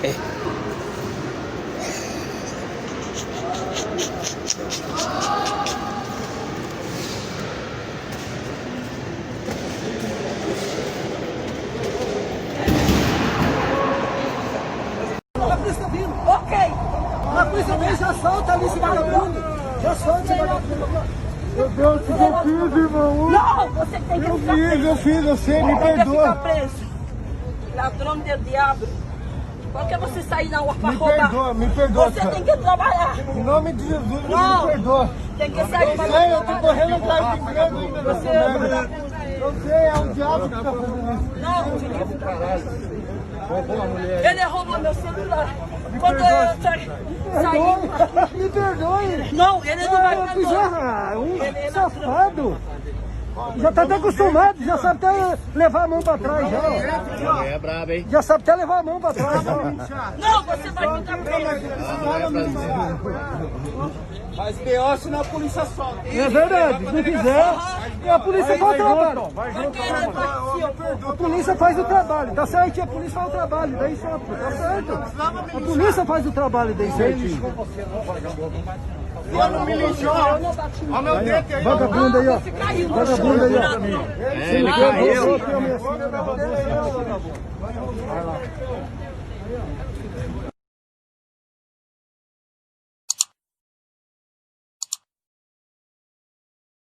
É. A polícia tá vindo. Ok. A polícia vem, já solta ali esse vagabundo. Já solta esse vagabundo. Meu Deus, o que eu fiz, irmão? Não, você tem que ficar preso. Eu sei, me Você tem que ficar perdoa. preso. Ladrão de diabo. Por que você sair na rua pra Me roubar? me perdoa, Você cara. tem que trabalhar. Em nome de Jesus, Não. me perdoa. Tem que sair pra Sei, eu tô trabalhar. correndo atrás de emprego ainda. Você Eu sei, é o diabo que tá fazendo isso. Não, ele roubou meu celular. Quando eu saí. Me perdoe. Não, ele não vai Fiz perdoar. um safado. Já tá até acostumado, já sabe até levar a mão pra trás já. É brabo, hein? Já sabe até levar a mão pra trás já. Não, você vai ficar preso. Mas pior se não a polícia solta. É verdade, se não quiser, a polícia faz o trabalho. A polícia faz o trabalho, tá certo? A polícia faz o trabalho, daí solta, tá certo? A polícia faz o trabalho daí certinho. Não me lixou. Olha meu dedo aí. Vagabundo aí, ó. Vagabundo aí, ó. É, ele caiu. Vai lá.